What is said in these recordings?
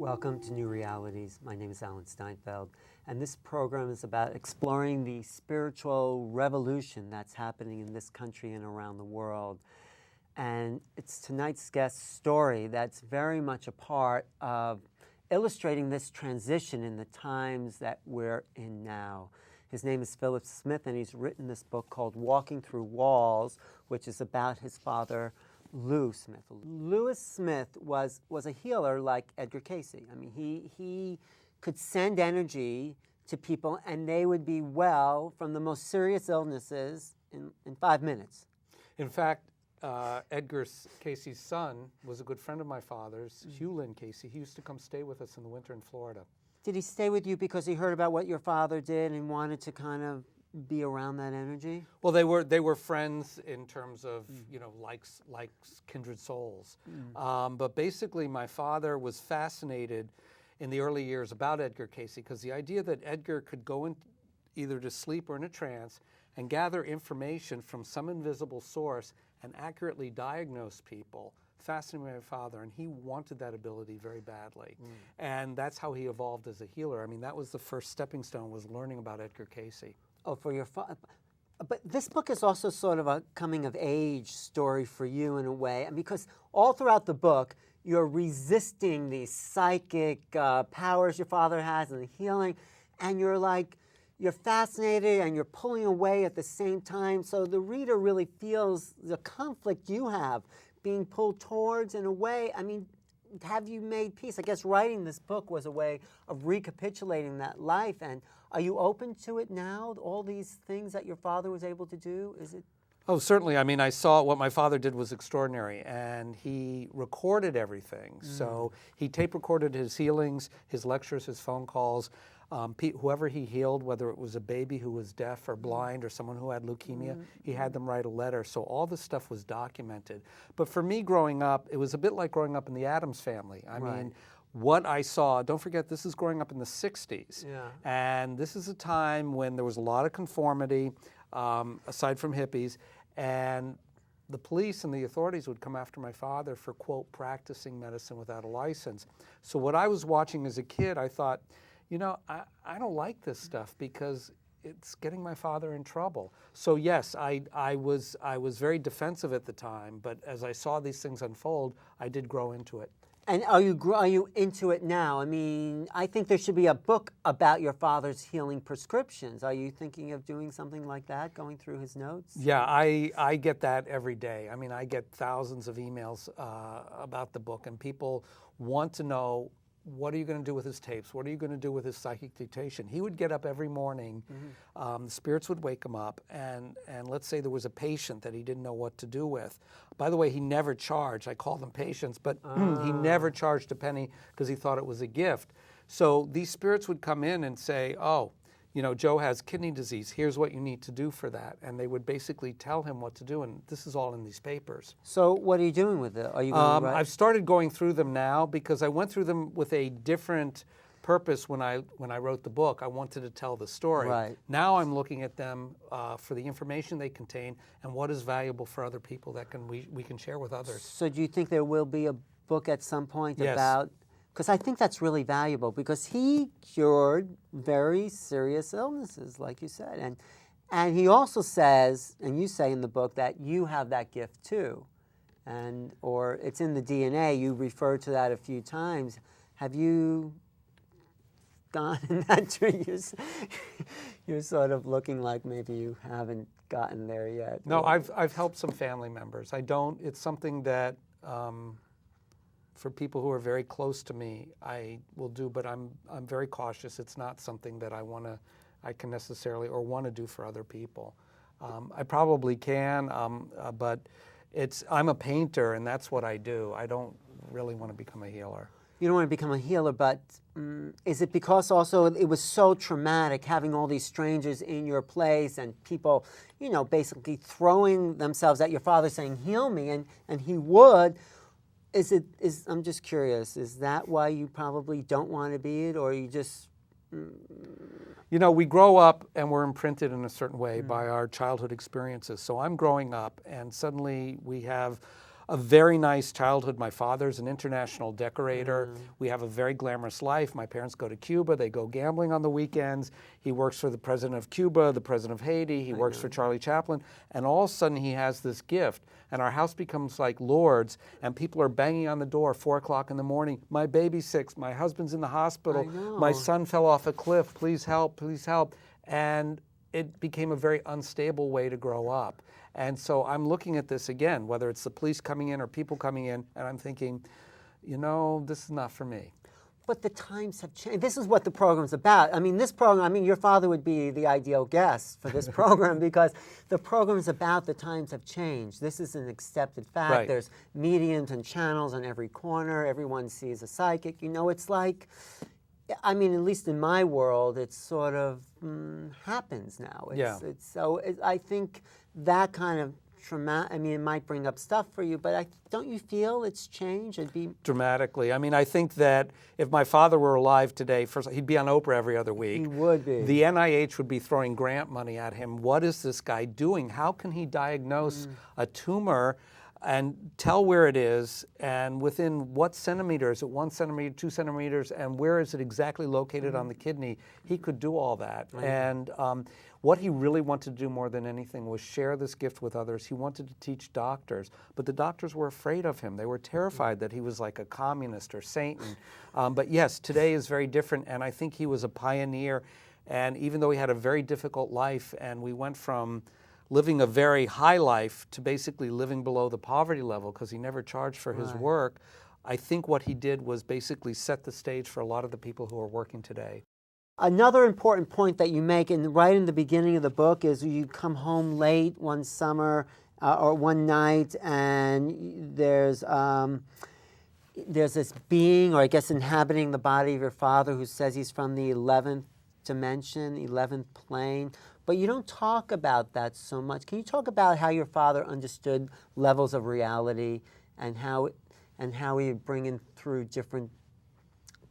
Welcome to New Realities. My name is Alan Steinfeld, and this program is about exploring the spiritual revolution that's happening in this country and around the world. And it's tonight's guest story that's very much a part of illustrating this transition in the times that we're in now. His name is Lew Smith, and he's written this book called Walking Through Walls, which is about his father, Lew Smith. Lew Smith was a healer like Edgar Cayce. I mean, he could send energy to people and they would be well from the most serious illnesses in 5 minutes. In fact, Edgar Cayce's son was a good friend of my father's, Hugh Lynn Cayce. He used to come stay with us in the winter in Florida. Did he stay with you because he heard about what your father did and wanted to kind of be around that energy? Well, they were friends in terms of likes kindred souls. But basically, my father was fascinated in the early years about Edgar Cayce because the idea that Edgar could go in either to sleep or in a trance and gather information from some invisible source and accurately diagnose people fascinated my father, and he wanted that ability very badly. And that's how he evolved as a healer. I mean, that was the first stepping stone, was learning about Edgar Cayce. Oh, for your father. But this book is also sort of a coming-of-age story for you in a way, and because all throughout the book, you're resisting these psychic powers your father has and the healing, and you're fascinated and you're pulling away at the same time, so the reader really feels the conflict you have being pulled towards in a way. I mean, have you made peace? I guess writing this book was a way of recapitulating that life, and are you open to it now, all these things that your father was able to do? Is it? Oh, certainly. I mean, I saw what my father did was extraordinary, and he recorded everything. So he tape recorded his healings, his lectures, his phone calls. Whoever he healed, whether it was a baby who was deaf or blind or someone who had leukemia, he had them write a letter. So all this stuff was documented. But for me growing up, it was a bit like growing up in the Addams Family. I mean, what I saw, don't forget, this is growing up in the 60s. Yeah. And this is a time when there was a lot of conformity, aside from hippies, and the police and the authorities would come after my father for, quote, practicing medicine without a license. So what I was watching as a kid, I thought, I don't like this stuff because it's getting my father in trouble. So yes, I was very defensive at the time, but as I saw these things unfold, I did grow into it. And are you into it now? I mean, I think there should be a book about your father's healing prescriptions. Are you thinking of doing something like that, going through his notes? Yeah, I get that every day. I mean, I get thousands of emails about the book, and people want to know, what are you going to do with his tapes? What are you going to do with his psychic dictation? He would get up every morning, the spirits would wake him up, and let's say there was a patient that he didn't know what to do with. By the way, he never charged. I call them patients, but he never charged a penny because he thought it was a gift. So these spirits would come in and say, oh, Joe has kidney disease. Here's what you need to do for that. And they would basically tell him what to do, and this is all in these papers. So what are you doing with it? Are you going to write? I've started going through them now because I went through them with a different purpose when I wrote the book. I wanted to tell the story. Right. Now I'm looking at them for the information they contain and what is valuable for other people that we can share with others. So do you think there will be a book at some point Yes. about? Because I think that's really valuable, because he cured very serious illnesses, like you said. And he also says, and you say in the book, that you have that gift too. Or it's in the DNA. You refer to that a few times. Have you gone in that tree? You're sort of looking like maybe you haven't gotten there yet. No, I've helped some family members. It's something that for people who are very close to me, I will do, but I'm very cautious. It's not something that I can necessarily or want to do for other people. I probably can, but I'm a painter, and that's what I do. I don't really want to become a healer. You don't want to become a healer, but is it because also it was so traumatic having all these strangers in your place and people, basically throwing themselves at your father saying, heal me, and he would? I'm just curious, is that why you probably don't want to be it, or you just... We grow up and we're imprinted in a certain way by our childhood experiences. So I'm growing up and suddenly we have a very nice childhood. My father's an international decorator. We have a very glamorous life. My parents go to Cuba. They go gambling on the weekends. He works for the president of Cuba, the president of Haiti. He works for Charlie Chaplin. And all of a sudden he has this gift. And our house becomes like Lourdes, and people are banging on the door 4 o'clock in the morning. My baby's sick. My husband's in the hospital. My son fell off a cliff. Please help. Please help. And it became a very unstable way to grow up. And so I'm looking at this again, whether it's the police coming in or people coming in, and I'm thinking, you know, this is not for me. But the times have changed. This is what the program's about. I mean, this program, I mean, your father would be the ideal guest for this program because the program's about the times have changed. This is an accepted fact. Right. There's mediums and channels on every corner. Everyone sees a psychic. You know, it's like, I mean, at least in my world, it sort of happens now. I think that kind of trauma, I mean, it might bring up stuff for you, but don't you feel it's changed? It'd be dramatically. I mean, I think that if my father were alive today, first he'd be on Oprah every other week. He would be. The NIH would be throwing grant money at him. What is this guy doing? How can he diagnose a tumor and tell where it is, and within what centimeters, at 1 centimeter, 2 centimeters, and where is it exactly located on the kidney? He could do all that. And what he really wanted to do more than anything was share this gift with others. He wanted to teach doctors, but the doctors were afraid of him. They were terrified that he was like a communist or Satan. But yes, today is very different, and I think he was a pioneer. And even though he had a very difficult life, and we went from living a very high life to basically living below the poverty level because he never charged for his work, I think what he did was basically set the stage for a lot of the people who are working today. Another important point that you make right in the beginning of the book is you come home late one summer or one night, and there's this being, or I guess inhabiting the body of your father, who says he's from the 11th dimension, 11th plane. But you don't talk about that so much. Can you talk about how your father understood levels of reality and how he would bring in through different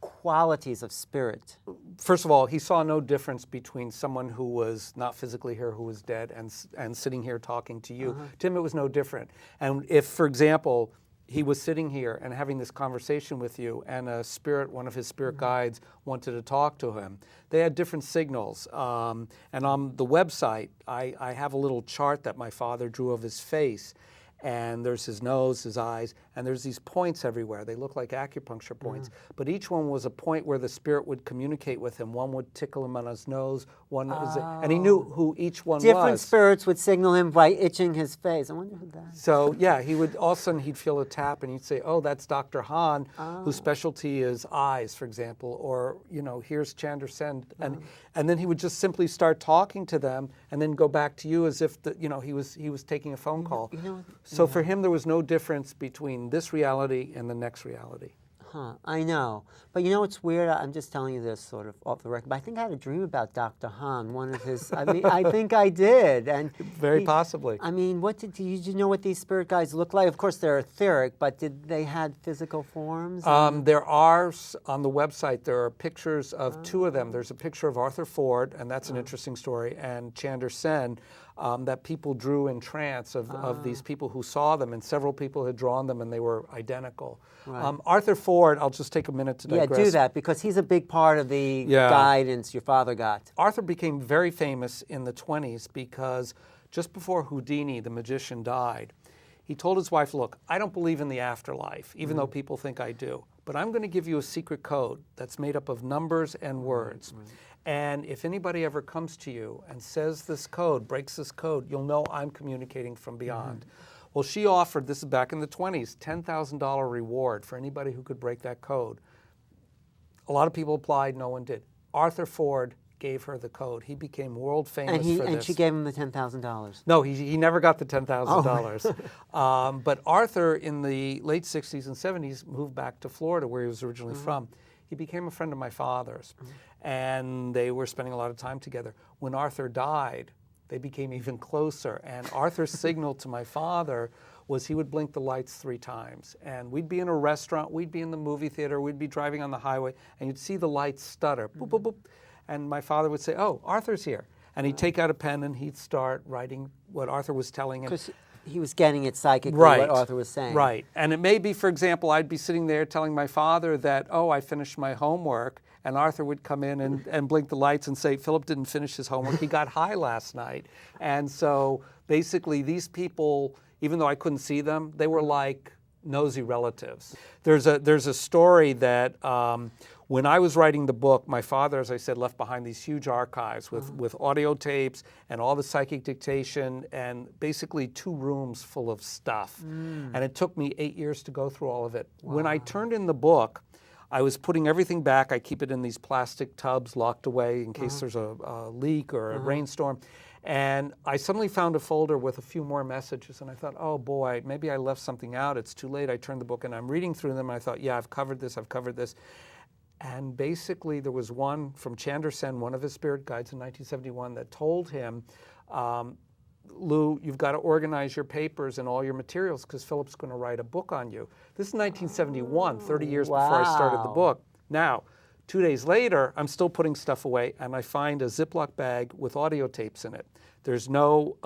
qualities of spirit? First of all, he saw no difference between someone who was not physically here, who was dead, and sitting here talking to you. To him, it was no different. And if, for example, he was sitting here and having this conversation with you, and a spirit, one of his spirit guides, wanted to talk to him, they had different signals. And on the website, I have a little chart that my father drew of his face. And there's his nose, his eyes, and there's these points everywhere. They look like acupuncture points. But each one was a point where the spirit would communicate with him. One would tickle him on his nose, and he knew who each one was. Different spirits would signal him by itching his face. I wonder who that is. So yeah, he would all of a sudden he'd feel a tap, and he'd say, "Oh, that's Dr. Han, whose specialty is eyes, for example," or "Here's Chandra Sen," and then he would just simply start talking to them, and then go back to you as if he was taking a phone call. So for him, there was no difference between this reality and the next reality. I know. But it's weird. I'm just telling you this sort of off the record. But I think I had a dream about Dr. Han, one of his, I think I did. And Very possibly. I mean, did you know what these spirit guides look like? Of course, they're etheric, but did they had physical forms? There are, on the website, there are pictures of two of them. There's a picture of Arthur Ford, and that's an interesting story, and Chandra Sen, that people drew in trance of these people who saw them, and several people had drawn them, and they were identical. Right. Arthur Ford, I'll just take a minute to digress. Yeah, do that, because he's a big part of the guidance your father got. Arthur became very famous in the 1920s because just before Houdini, the magician, died, he told his wife, "Look, I don't believe in the afterlife, even though people think I do, but I'm going to give you a secret code that's made up of numbers and words. And if anybody ever comes to you and says this code, breaks this code, you'll know I'm communicating from beyond." Well, she offered, this is back in the 1920s, $10,000 reward for anybody who could break that code. A lot of people applied, no one did. Arthur Ford gave her the code. He became world famous for this. And she gave him the $10,000. No, he never got the $10,000. But Arthur, in the late 60s and 70s, moved back to Florida, where he was originally from. He became a friend of my father's, and they were spending a lot of time together. When Arthur died, they became even closer, and Arthur's signal to my father was he would blink the lights 3 times. And we'd be in a restaurant, we'd be in the movie theater, we'd be driving on the highway, and you'd see the lights stutter, boop, boop, boop. And my father would say, "Oh, Arthur's here." And he'd take out a pen and he'd start writing what Arthur was telling him. Because he was getting it psychically, Right. what Arthur was saying. Right. And it may be, for example, I'd be sitting there telling my father that, oh, I finished my homework, and Arthur would come in and blink the lights and say, Philip didn't finish his homework. He got high last night. And so basically these people, even though I couldn't see them, they were like nosy relatives. There's a story that when I was writing the book, my father, as I said, left behind these huge archives with audio tapes and all the psychic dictation and basically 2 rooms full of stuff. And it took me 8 years to go through all of it. Wow. When I turned in the book, I was putting everything back. I keep it in these plastic tubs locked away in case there's a leak or a rainstorm. And I suddenly found a folder with a few more messages, and I thought, oh boy, maybe I left something out. It's too late. I turned the book, and I'm reading through them, and I thought, yeah, I've covered this. And basically, there was one from Chandra Sen, one of his spirit guides in 1971, that told him, Lew, you've got to organize your papers and all your materials because Philip's going to write a book on you. This is 1971, 30 years before I started the book. Now, 2 days later, I'm still putting stuff away, and I find a Ziploc bag with audio tapes in it. There's no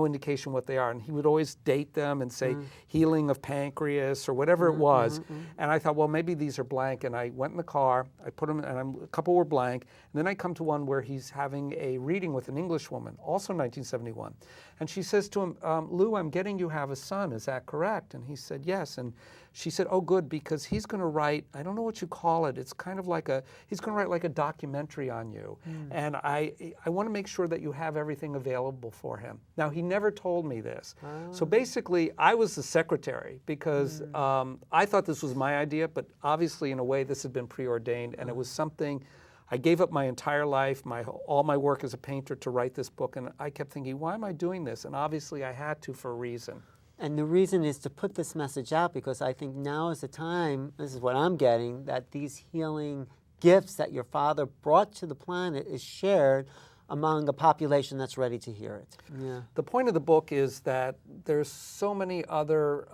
indication what they are. And he would always date them and say healing of pancreas or whatever it was. And I thought, well, maybe these are blank. And I went in the car, I put them, and a couple were blank. And then I come to one where he's having a reading with an English woman, also 1971. And she says to him, Lew, I'm getting you have a son. Is that correct? And he said, yes. And she said, oh, good, because he's going to write, I don't know what you call it. It's kind of like he's going to write like a documentary on you. And I want to make sure that you have everything available for him. Now, he never told me this. So basically, I was the secretary because I thought this was my idea, but obviously, in a way, this had been preordained, and it was something. I gave up my entire life, all my work as a painter to write this book, and I kept thinking, why am I doing this? And obviously, I had to for a reason. And the reason is to put this message out because I think now is the time, this is what I'm getting, that these healing gifts that your father brought to the planet is shared among a population that's ready to hear it. Yeah. The point of the book is that there's so many other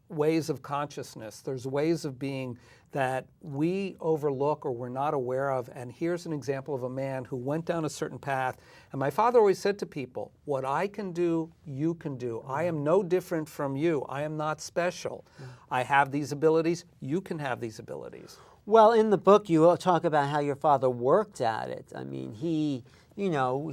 ways of consciousness. There's ways of being that we overlook or we're not aware of. And here's an example of a man who went down a certain path. And my father always said to people, what I can do, you can do. I am no different from you. I am not special. I have these abilities. You can have these abilities. Well, in the book, you talk about how your father worked at it. I mean, he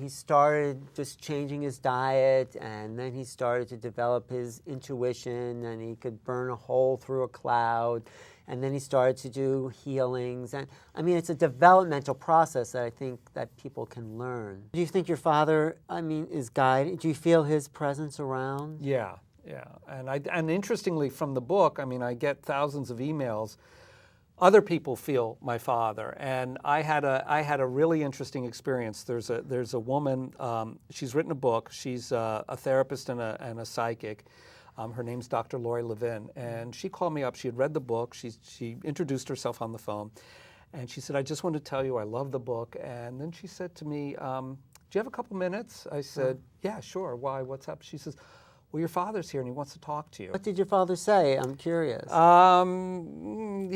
started just changing his diet, and then he started to develop his intuition, and he could burn a hole through a cloud, and then he started to do healings. And I mean, it's a developmental process that I think that people can learn. Do you think your father, is guiding? Do you feel his presence around? Yeah. And interestingly, from the book, I get thousands of emails. Other people feel my father, and I had a really interesting experience. There's a woman. She's written a book. She's a therapist and a psychic. Her name's Dr. Lori Levin, and she called me up. She had read the book. She introduced herself on the phone, and she said, "I just want to tell you I love the book." And then she said to me, "Do you have a couple minutes?" I said, "Yeah, sure. Why? What's up?" She says, well, your father's here and he wants to talk to you. What did your father say? I'm curious.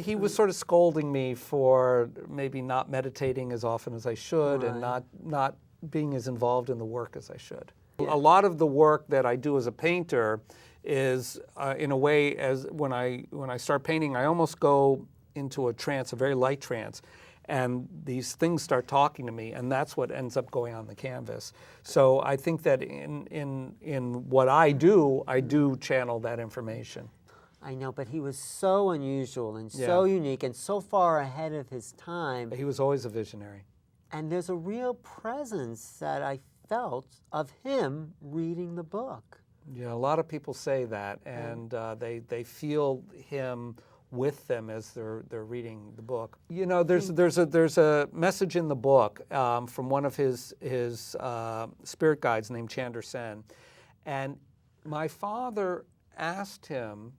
He was sort of scolding me for maybe not meditating as often as I should and not being as involved in the work as I should. Yeah. A lot of the work that I do as a painter is, in a way, as when I start painting, I almost go into a trance, a very light trance. And these things start talking to me, and that's what ends up going on the canvas. So I think that in what I do channel that information. I know, but he was so unusual and so unique and so far ahead of his time. He was always a visionary. And there's a real presence that I felt of him reading the book. Yeah, a lot of people say that, and they feel him with them as they're reading the book. You know, there's a message in the book from one of his spirit guides named Chandra Sen, and my father asked him,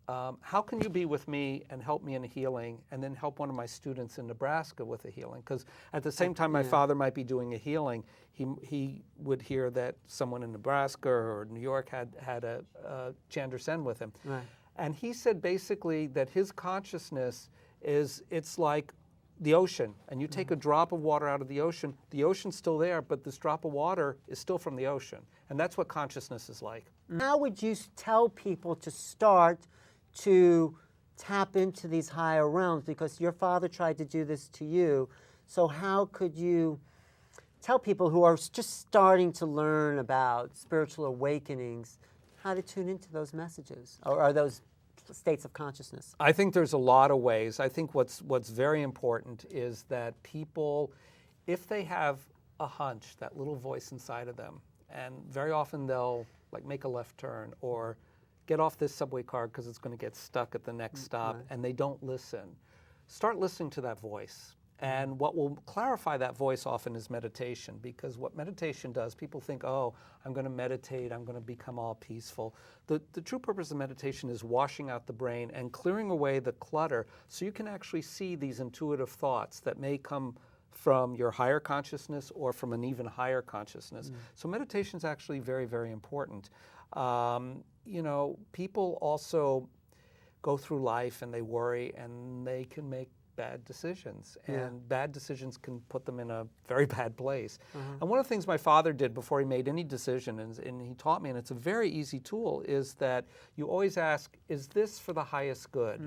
how can you be with me and help me in a healing and then help one of my students in Nebraska with a healing? Because at the same time my father might be doing a healing, he would hear that someone in Nebraska or New York had a Chandra Sen with him. Right. And he said basically that his consciousness it's like the ocean, and you take a drop of water out of the ocean's still there, but this drop of water is still from the ocean. And that's what consciousness is like. How would you tell people to start to tap into these higher realms? Because your father tried to do this to you. So how could you tell people who are just starting to learn about spiritual awakenings how to tune into those messages or those states of consciousness? I think there's a lot of ways. I think what's very important is that people, if they have a hunch, that little voice inside of them, and very often they'll like make a left turn or get off this subway car because it's going to get stuck at the next stop, and they don't listen. Start listening to that voice. And what will clarify that voice often is meditation, because what meditation does, people think, oh, I'm going to meditate, I'm going to become all peaceful. The true purpose of meditation is washing out the brain and clearing away the clutter so you can actually see these intuitive thoughts that may come from your higher consciousness or from an even higher consciousness. So meditation is actually very, very important. You know, people also go through life and they worry and they can make bad decisions, and bad decisions can put them in a very bad place. And one of the things my father did before he made any decision, and he taught me, and it's a very easy tool, is that you always ask, is this for the highest good?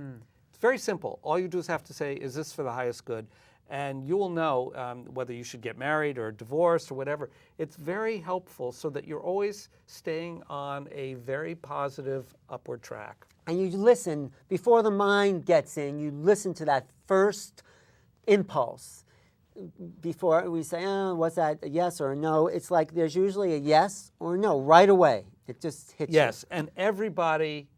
It's very simple. All you do is have to say, is this for the highest good? And you will know whether you should get married or divorced or whatever. It's very helpful so that you're always staying on a very positive upward track. And you listen, before the mind gets in, you listen to that first impulse. Before we say, oh, was that a yes or a no? It's like there's usually a yes or no right away. It just hits you. Yes, and everybody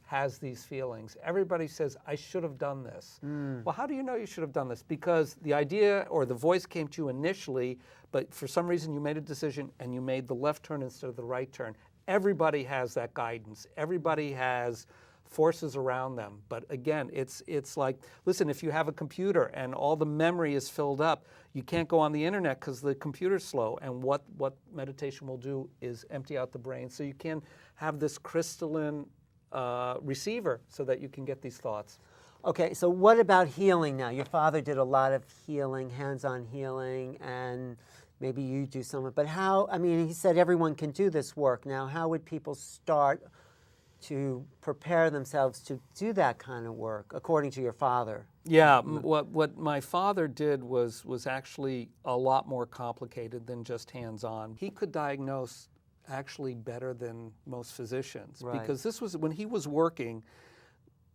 has these feelings. Everybody says, I should have done this. Well, how do you know you should have done this? Because the idea or the voice came to you initially, but for some reason you made a decision and you made the left turn instead of the right turn. Everybody has that guidance. Everybody has forces around them. But again, it's like, listen, if you have a computer and all the memory is filled up, you can't go on the internet because the computer's slow. And what meditation will do is empty out the brain so you can have this crystalline receiver so that you can get these thoughts. Okay, so what about healing now? Your father did a lot of healing, hands-on healing, and maybe you do some of it. But how, I mean, he said everyone can do this work. Now, how would people start to prepare themselves to do that kind of work, according to your father? Yeah, what my father did was actually a lot more complicated than just hands-on. He could diagnose actually better than most physicians, Right. because this was, when he was working,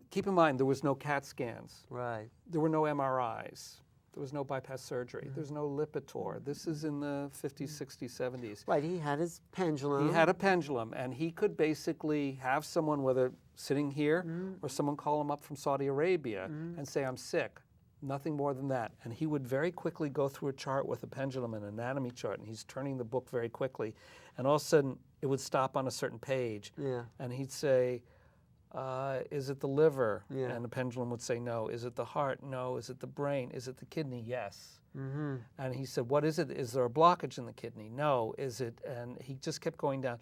keep in mind, there was no CAT scans. Right. There were no MRIs. There was no bypass surgery. There's no Lipitor. This is in the 50s, 60s, 70s. Right, he had his pendulum. He had a pendulum, and he could basically have someone, whether sitting here or someone call him up from Saudi Arabia and say, I'm sick. Nothing more than that. And he would very quickly go through a chart with a pendulum, an anatomy chart, and he's turning the book very quickly. And all of a sudden, it would stop on a certain page. Yeah. And he'd say, is it the liver? Yeah. And the pendulum would say no. Is it the heart? No. Is it the brain? Is it the kidney? Yes. And he said, what is it? Is there a blockage in the kidney? No. Is it? And he just kept going down.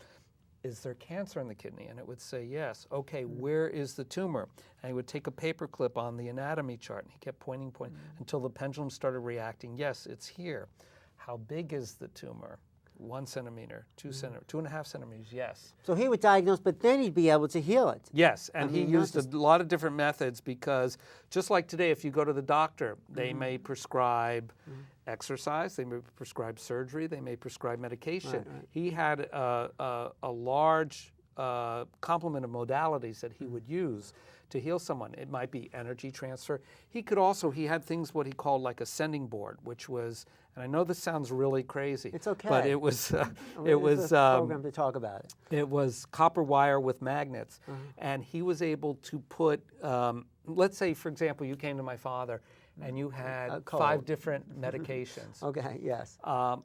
Is there cancer in the kidney? And it would say yes. Okay, where is the tumor? And he would take a paper clip on the anatomy chart, and he kept pointing until the pendulum started reacting. Yes, it's here. How big is the tumor? 1 centimeter, 2 centimeters, 2.5 centimeters, yes. So he would diagnose, but then he'd be able to heal it. Yes, and he used just a lot of different methods, because just like today, if you go to the doctor, they may prescribe exercise, they may prescribe surgery, they may prescribe medication. Right. He had a large complement of modalities that he would use to heal someone. It might be energy transfer. He had things what he called like a sending board, which was, and I know this sounds really crazy. It's okay. But it was a program to talk about it. It was copper wire with magnets, and he was able to put, let's say, for example, you came to my father and you had 5 different medications. Okay, yes.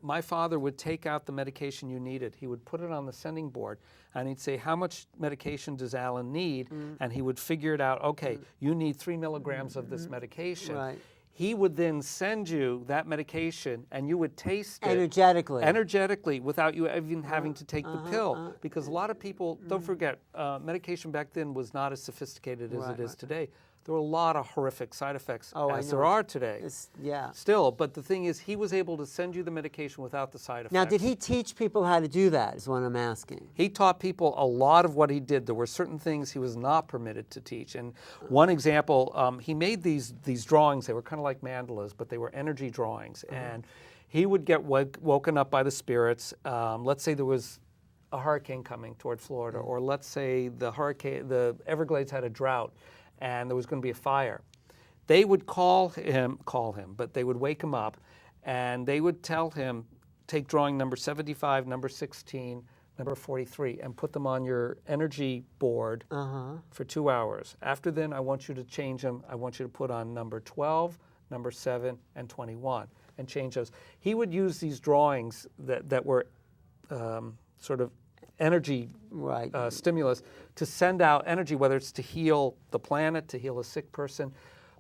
My father would take out the medication you needed. He would put it on the sending board, and he'd say, how much medication does Alan need? And he would figure it out, okay, you need 3 milligrams of this medication. Right. He would then send you that medication, and you would taste it Energetically. without you even having to take the pill. Because a lot of people, don't forget, medication back then was not as sophisticated as it is today. there were a lot of horrific side effects, Oh, I as know. there are today. Yeah. Still, but the thing is, he was able to send you the medication without the side effects. Now, did he teach people how to do that, is what I'm asking. He taught people a lot of what he did. There were certain things he was not permitted to teach. And one example, he made these drawings. They were kind of like mandalas, but they were energy drawings. And he would get woken up by the spirits. Let's say there was a hurricane coming toward Florida, or let's say the Everglades had a drought and there was going to be a fire. They would call him, but they would wake him up, and they would tell him, take drawing number 75, number 16, number 43, and put them on your energy board for 2 hours. After then, I want you to change them. I want you to put on number 12, number 7, and 21, and change those. He would use these drawings that were sort of energy stimulus to send out energy, whether it's to heal the planet, to heal a sick person.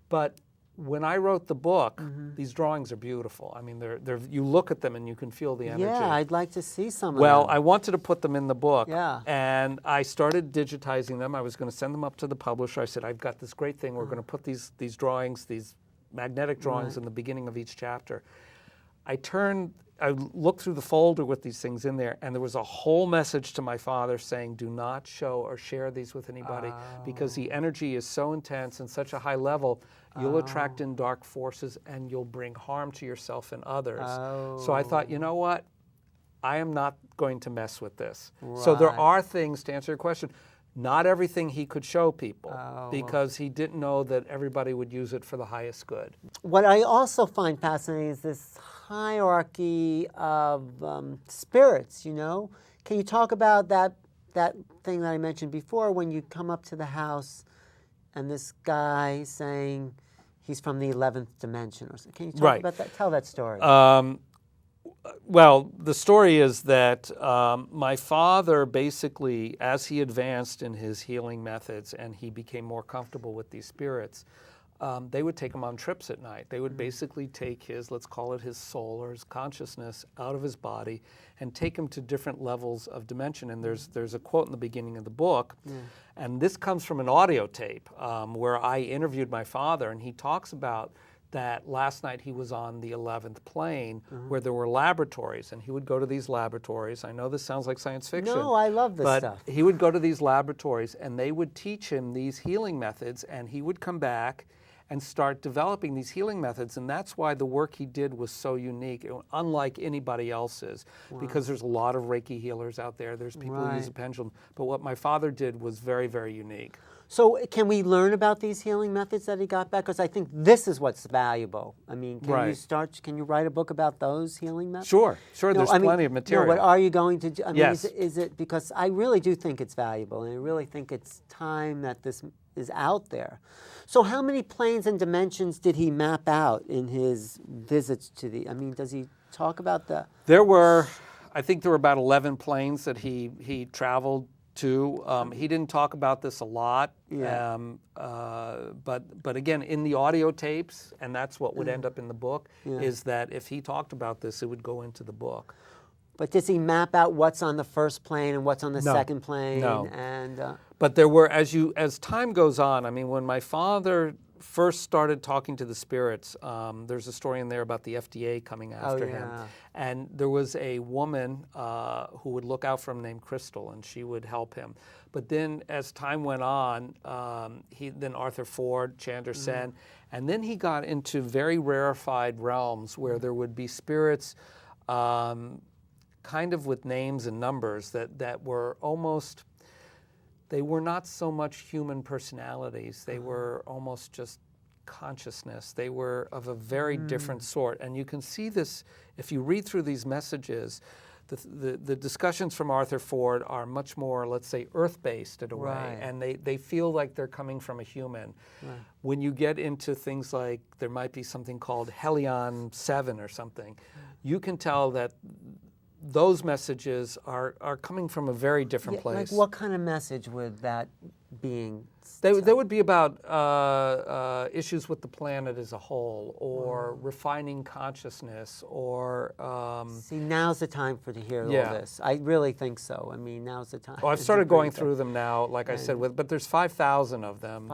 But when I wrote the book, these drawings are beautiful. I mean, they're you look at them and you can feel the energy. Yeah, I'd like to see some of Well, them. I wanted to put them in the book, Yeah. and I started digitizing them. I was going to send them up to the publisher. I said, I've got this great thing. We're going to put these drawings, these magnetic drawings in the beginning of each chapter. I looked through the folder with these things in there, and there was a whole message to my father saying, do not show or share these with anybody because the energy is so intense and such a high level, you'll attract in dark forces and you'll bring harm to yourself and others. So I thought, you know what? I am not going to mess with this. So there are things, to answer your question, not everything he could show people because he didn't know that everybody would use it for the highest good. What I also find fascinating is this hierarchy of spirits, you know? Can you talk about that thing that I mentioned before when you come up to the house and this guy saying he's from the 11th dimension or something? Can you talk about that? Tell that story. Well, the story is that my father basically, as he advanced in his healing methods and he became more comfortable with these spirits, they would take him on trips at night. They would basically take his, let's call it his soul or his consciousness out of his body and take him to different levels of dimension. And there's a quote in the beginning of the book, and this comes from an audio tape where I interviewed my father, and he talks about that last night he was on the 11th plane where there were laboratories, and he would go to these laboratories. I know this sounds like science fiction. No, I love this stuff. But he would go to these laboratories, and they would teach him these healing methods, and he would come back and start developing these healing methods. And that's why the work he did was so unique, unlike anybody else's, because there's a lot of Reiki healers out there. There's people who use a pendulum. But what my father did was very, very unique. So can we learn about these healing methods that he got back? Because I think this is what's valuable. I mean, can you write a book about those healing methods? Sure, there's plenty of material. No, but are you going to do, I mean, yes. is it, because I really do think it's valuable, and I really think it's time that this is out there. So how many planes and dimensions did he map out in his visits to the, I mean, does he talk about the? I think there were about 11 planes that he traveled to. He didn't talk about this a lot, but again, in the audio tapes, and that's what would end up in the book, is that if he talked about this, it would go into the book. But does he map out what's on the first plane and what's on the second plane? No. And but there were, as time goes on, I mean, when my father first started talking to the spirits, there's a story in there about the FDA coming after him. And there was a woman who would look out for him named Crystal, and she would help him. But then as time went on, then Arthur Ford, Chandra Sen, and then he got into very rarefied realms where there would be spirits kind of with names and numbers that were almost, they were not so much human personalities. They were almost just consciousness. They were of a very different sort. And you can see this if you read through these messages. The discussions from Arthur Ford are much more, let's say, earth-based in a way, and they feel like they're coming from a human. When you get into things like, there might be something called Helion 7 or something, you can tell that those messages are coming from a very different place. Like what kind of message would that being? They would be about issues with the planet as a whole, or refining consciousness, or... See, now's the time to hear all this. I really think so. I mean, now's the time. Well, I've started going through them now, like I said, but there's 5,000 of them.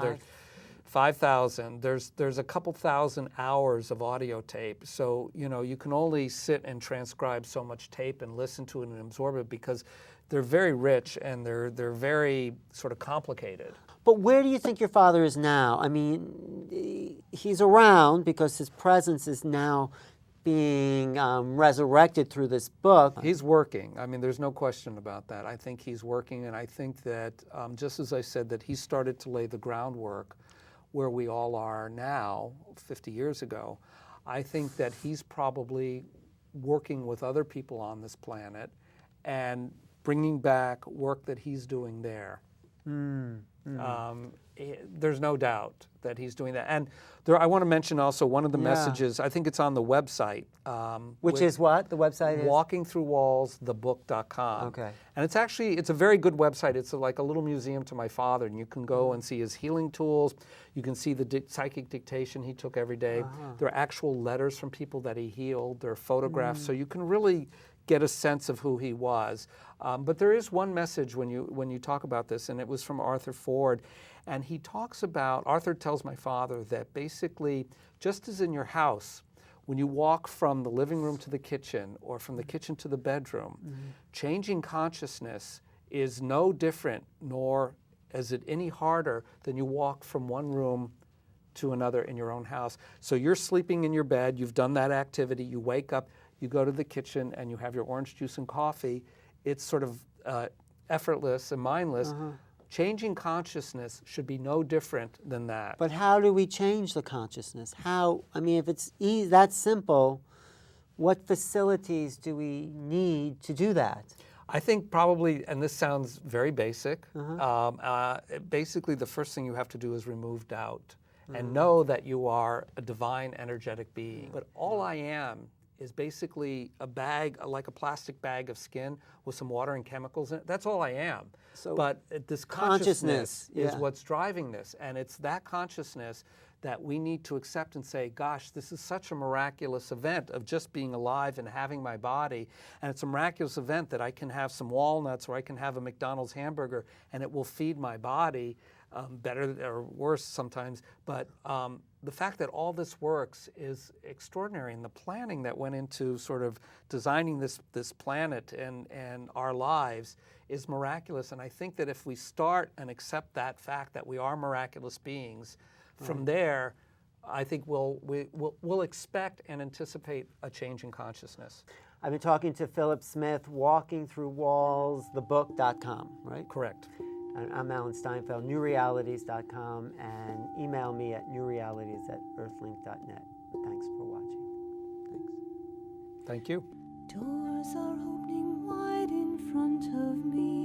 5,000. There's a couple thousand hours of audio tape. So, you can only sit and transcribe so much tape and listen to it and absorb it because they're very rich and they're very sort of complicated. But where do you think your father is now? I mean, he's around because his presence is now being resurrected through this book. He's working. I mean, there's no question about that. I think he's working, and I think that, just as I said, that he started to lay the groundwork where we all are now, 50 years ago. I think that he's probably working with other people on this planet and bringing back work that he's doing there. There's no doubt that he's doing that. And I want to mention also one of the messages, I think it's on the website. Which is what? The website is? WalkingThroughWallsTheBook.com. Okay. And it's a very good website. It's like a little museum to my father, and you can go and see his healing tools. You can see the psychic dictation he took every day. There are actual letters from people that he healed. There are photographs. So you can really get a sense of who he was. But there is one message when you talk about this, and it was from Arthur Ford. And he talks about, Arthur tells my father that basically, just as in your house, when you walk from the living room to the kitchen or from the kitchen to the bedroom, changing consciousness is no different, nor is it any harder than you walk from one room to another in your own house. So you're sleeping in your bed, you've done that activity, you wake up, you go to the kitchen and you have your orange juice and coffee. It's sort of effortless and mindless. Changing consciousness should be no different than that. But how do we change the consciousness? How? I mean, if it's that simple, what facilities do we need to do that? I think probably, and this sounds very basic, basically the first thing you have to do is remove doubt and know that you are a divine energetic being. But all I am is basically a bag, like a plastic bag of skin with some water and chemicals in it. That's all I am. So but this consciousness is what's driving this. And it's that consciousness that we need to accept and say, gosh, this is such a miraculous event of just being alive and having my body. And it's a miraculous event that I can have some walnuts or I can have a McDonald's hamburger and it will feed my body, better or worse sometimes. But the fact that all this works is extraordinary, and the planning that went into sort of designing this planet and our lives is miraculous. And I think that if we start and accept that fact that we are miraculous beings, from there, I think we'll expect and anticipate a change in consciousness. I've been talking to Philip Smith, WalkingThroughWallsTheBook.com, right? Correct. I'm Alan Steinfeld, newrealities.com, and email me at newrealities@earthlink.net. Thanks for watching. Thanks. Thank you. Doors are opening wide in front of me.